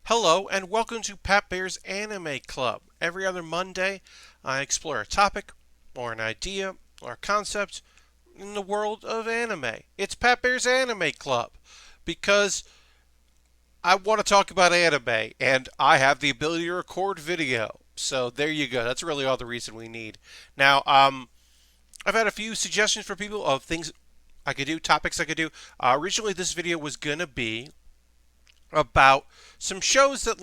Hello, and welcome to Pat Baer's Anime Club. Every other Monday, I explore a topic, or an idea, or a concept in the world of anime. It's Pat Baer's Anime Club because I want to talk about anime, and I have the ability to record video. So there you go. That's really all the reason we need. Now, I've had a few suggestions for people of things I could do, topics I could do. Originally, this video was gonna be about some shows that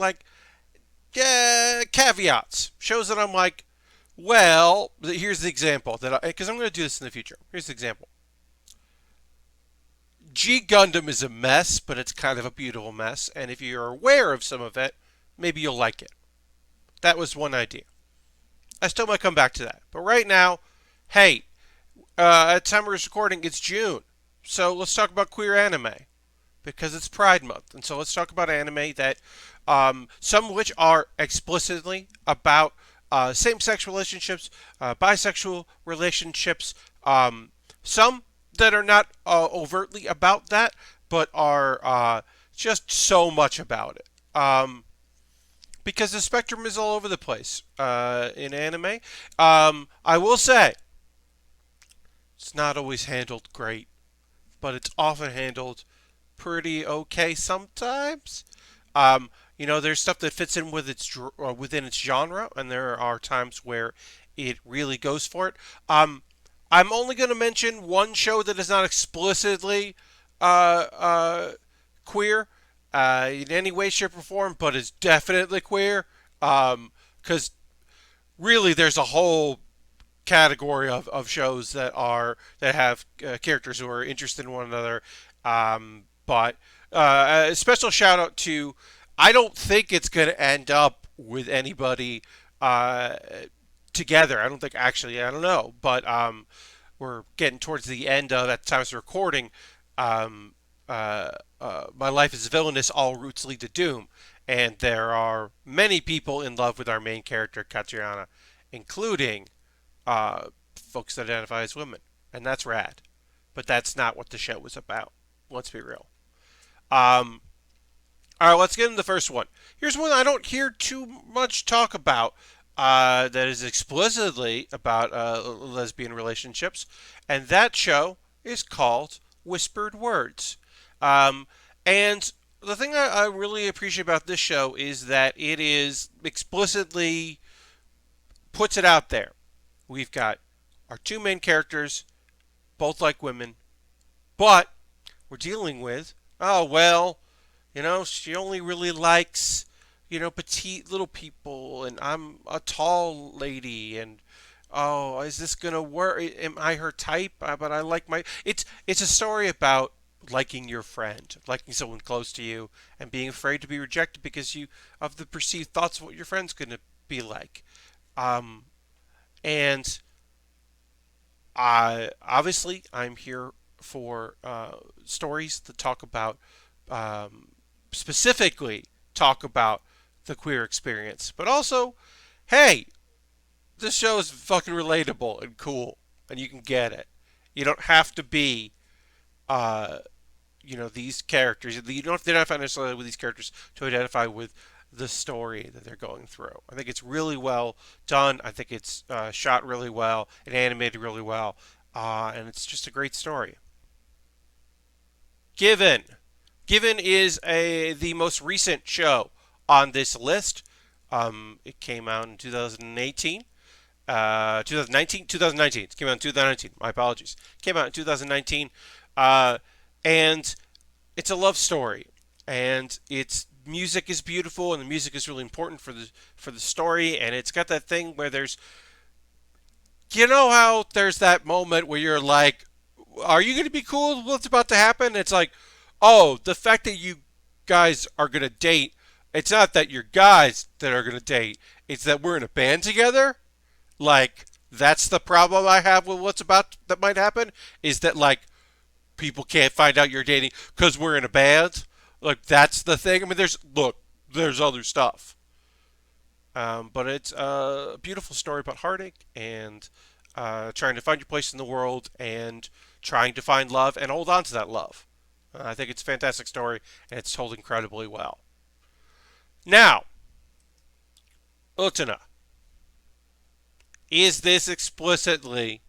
caveats. Shows that I'm like, well, here's the example that because I'm going to do this in the future. Here's the example. G Gundam is a mess, but it's kind of a beautiful mess. And if you're aware of some of it, maybe you'll like it. That was one idea. I still might come back to that. But right now, hey, at the time of this recording, it's June. So let's talk about queer anime because it's Pride Month. And so let's talk about anime that some of which are explicitly about same-sex relationships, bisexual relationships. Some that are not overtly about that, but are just so much about it. Because the spectrum is all over the place in anime. I will say it's not always handled great, but it's often handled pretty okay sometimes. Um, there's stuff that fits in with within its genre, and there are times where it really goes for it. I'm only going to mention one show that is not explicitly uh, uh, queer in any way, shape, or form, but is definitely queer. Because really, there's a whole category of shows that have characters who are interested in one another. But a special shout out to I don't think it's going to end up with anybody uh, together. I don't think actually. I don't know, but we're getting towards the end of at the time of recording. Um, My life is villainous. All routes lead to doom, and there are many people in love with our main character Katriana, including folks that identify as women, and that's rad. But that's not what the show was about. Let's be real. Um, all right, let's get into the first one. Here's one I don't hear too much talk about. That is explicitly about lesbian relationships, and that show is called Whispered Words. Um, and the thing I really appreciate about this show is that it is explicitly puts it out there. We've got our two main characters, both like women, but we're dealing with, oh, well, she only really likes, petite little people, and I'm a tall lady, and oh, is this gonna work? Am I her type? But I like my. It's a story about liking your friend, liking someone close to you, and being afraid to be rejected because you of the perceived thoughts of what your friend's gonna be like. Um, and obviously, I'm here for stories that talk about, um, specifically talk about the queer experience, but also, hey, this show is fucking relatable and cool, and you can get it. You don't have to be, uh, these characters. You don't have to identify necessarily with these characters to identify with the story that they're going through. I think it's really well done. I think it's shot really well and animated really well, and it's just a great story. Given, Given is the most recent show on this list. It came out in 2018. 2019, 2019. It came out in 2019. My apologies. It came out in 2019, and it's a love story, and its music is beautiful, and the music is really important for the story, and it's got that thing where how there's that moment where you're like, are you going to be cool with what's about to happen? It's like, oh, the fact that you guys are going to date, it's not that you're guys that are going to date, it's that we're in a band together. Like, that's the problem I have with what's about that might happen, is that, like, people can't find out you're dating because we're in a band. Like, that's the thing. I mean, there's other stuff. But it's a beautiful story about heartache and trying to find your place in the world and trying to find love and hold on to that love. I think it's a fantastic story and it's told incredibly well. Now, Utana, is this explicitly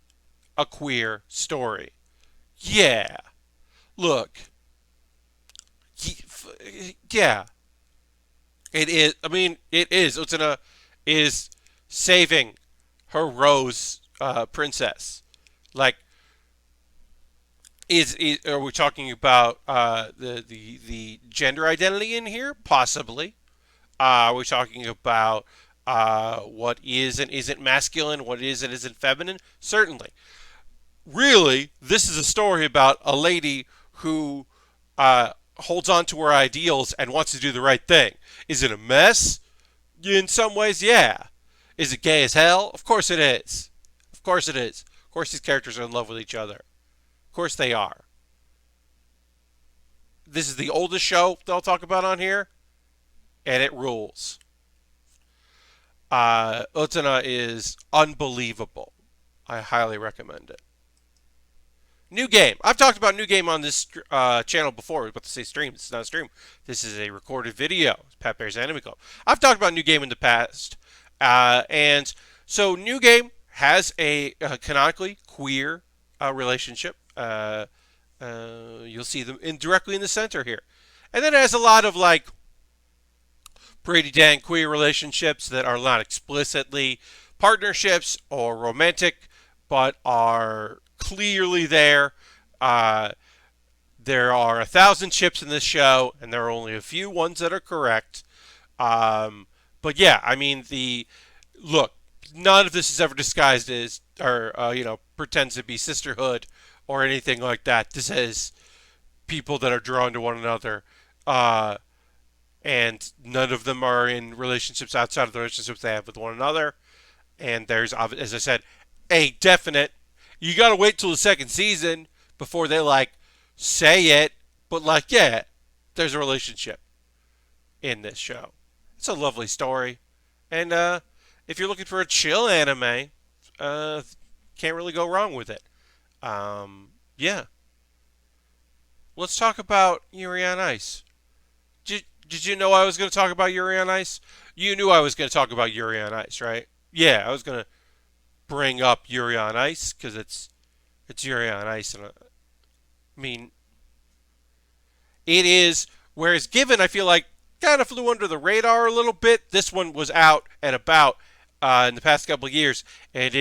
a queer story? Yeah. Look, yeah, it is. I mean, it is. Utana is saving her rose princess. Like, are we talking about the gender identity in here? Possibly. Are we talking about what is and isn't masculine, what is and isn't feminine? Certainly. Really, this is a story about a lady who holds on to her ideals and wants to do the right thing. Is it a mess? In some ways, yeah. Is it gay as hell? Of course it is. Of course it is. Of course these characters are in love with each other. Of course they are. This is the oldest show they'll talk about on here, and it rules. Utana is unbelievable. I highly recommend it. New game. I've talked about new game on this channel before. I was about to say stream. This is not a stream. This is a recorded video. It's Pat Bear's Anime Club. I've talked about new game in the past, and so new game has a canonically queer relationship. You'll see them directly in the center here, and then it has a lot of like pretty dang queer relationships that are not explicitly partnerships or romantic, but are clearly there. Uh, there are 1,000 ships in this show, and there are only a few ones that are correct. But yeah, I mean the look. None of this is ever disguised as or pretends to be sisterhood or anything like that. This is people that are drawn to one another. And none of them are in relationships outside of the relationships they have with one another. And there's, as I said, a definite. You gotta wait till the second season before they like say it, but like, yeah, there's a relationship in this show. It's a lovely story, and if you're looking for a chill anime, uh, can't really go wrong with it. Yeah, let's talk about Yuri on Ice. Did you know I was going to talk about Yuri on Ice? You knew I was going to talk about Yuri on Ice, right? Yeah, I was going to bring up Yuri on Ice because it's Yuri on Ice, and I mean it is. Whereas Given, I feel like kind of flew under the radar a little bit. This one was out and about in the past couple of years, and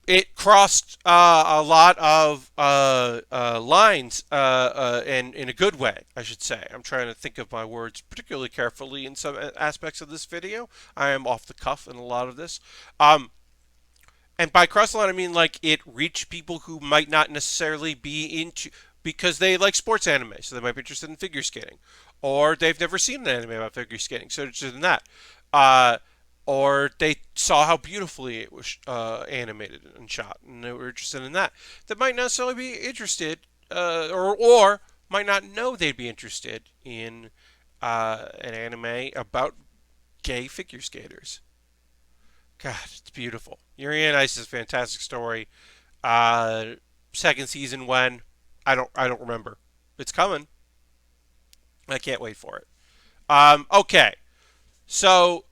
it crossed a lot of lines, and in a good way, I should say. I'm trying to think of my words particularly carefully in some aspects of this video. I am off the cuff in a lot of this. And by cross the line, I mean like it reached people who might not necessarily be into because they like sports anime, so they might be interested in figure skating, or they've never seen an anime about figure skating, so they're interested in that. Uh, or they saw how beautifully it was animated and shot, and they were interested in that. That might not necessarily be interested, or might not know they'd be interested in an anime about gay figure skaters. God, it's beautiful. Yuri on Ice is a fantastic story. Uh, Second season when I don't remember. It's coming. I can't wait for it. Okay, so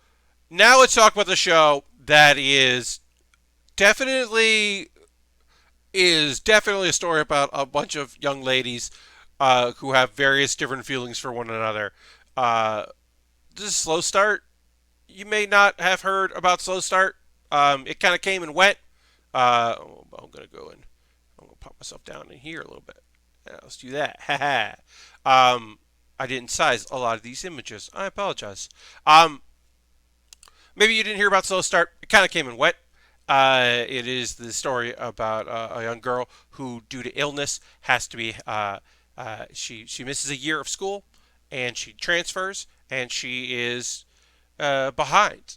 now let's talk about the show that definitely definitely a story about a bunch of young ladies who have various different feelings for one another. Uh, this is Slow Start. You may not have heard about Slow Start. It kind of came and went. I'm gonna go and I'm gonna pop myself down in here a little bit. Yeah, let's do that. I didn't size a lot of these images. I apologize. Maybe you didn't hear about Slow Start. It kind of came and went. It is the story about a young girl who, due to illness, has to be. She misses a year of school, and she transfers, and she is behind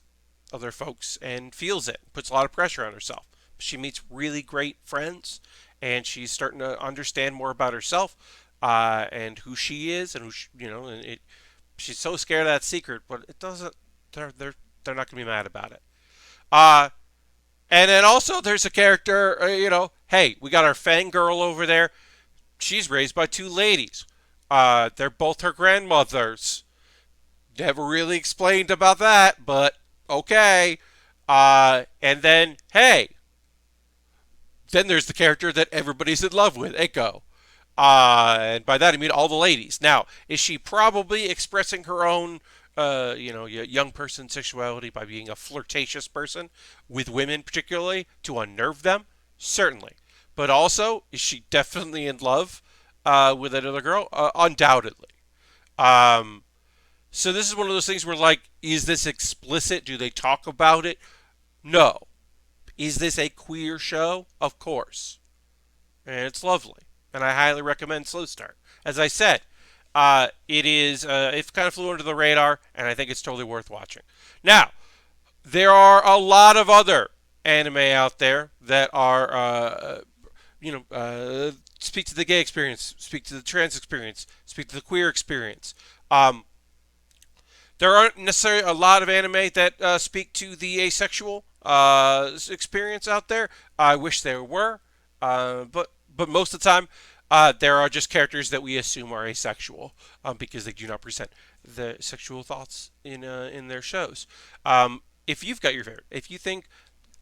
other folks and feels it. Puts a lot of pressure on herself. She meets really great friends, and she's starting to understand more about herself and who she is, and and she's so scared of that secret, but it doesn't. They're not gonna be mad about it. Uh, and then also there's a character, hey, we got our fangirl over there. She's raised by two ladies. They're both her grandmothers. Never really explained about that, but okay. And then, hey, then there's the character that everybody's in love with, Echo. And by that I mean all the ladies. Now, is she probably expressing her own, young person sexuality by being a flirtatious person with women, particularly to unnerve them? Certainly. But also, is she definitely in love with another girl? Undoubtedly. Um, so this is one of those things where, like, is this explicit? Do they talk about it? No. Is this a queer show? Of course. And it's lovely. And I highly recommend Slow Start. As I said, it kind of flew under the radar, and I think it's totally worth watching. Now, there are a lot of other anime out there that are, speak to the gay experience, speak to the trans experience, speak to the queer experience. Um, there aren't necessarily a lot of anime that speak to the asexual experience out there. I wish there were, but most of the time, there are just characters that we assume are asexual because they do not present the sexual thoughts in their shows. If you've got your favorite, if you think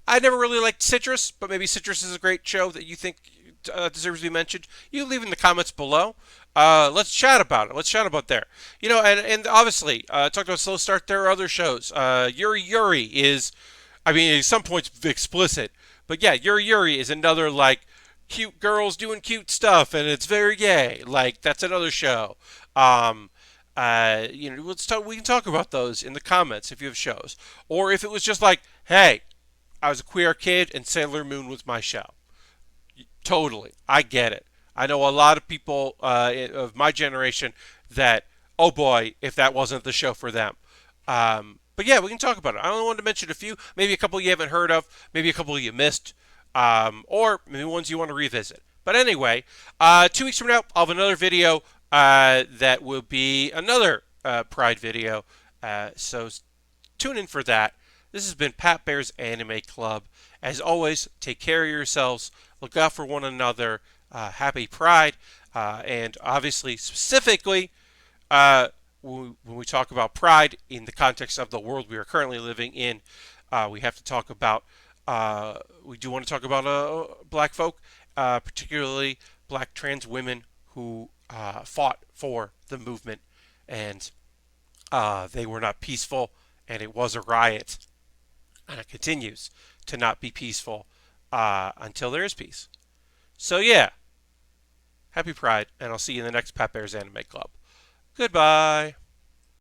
I never really liked Citrus, but maybe Citrus is a great show that you think deserves to be mentioned. You leave in the comments below. Let's chat about it. Let's chat about there. And obviously, talked about Slow Start. There are other shows. Yuri Yuri is, I mean, at some points explicit, but yeah, Yuri Yuri is another like cute girls doing cute stuff, and it's very gay. Like that's another show. Um, let's talk. We can talk about those in the comments if you have shows, or if it was just like, hey, I was a queer kid and Sailor Moon was my show. Totally. I get it. I know a lot of people of my generation that, oh boy, if that wasn't the show for them. But yeah, we can talk about it. I only wanted to mention a few, maybe a couple you haven't heard of, maybe a couple you missed, or maybe ones you want to revisit. But anyway, 2 weeks from now, I'll have another video that will be another Pride video. So tune in for that. This has been Pat Baer's Anime Club. As always, take care of yourselves. Look out for one another. Happy Pride. And obviously, specifically, when we talk about pride in the context of the world we are currently living in, we have to talk about, we do want to talk about black folk, particularly black trans women who fought for the movement. And they were not peaceful, and it was a riot. And it continues to not be peaceful until there is peace. So yeah, happy Pride, and I'll see you in the next Pat Bears Anime Club. Goodbye.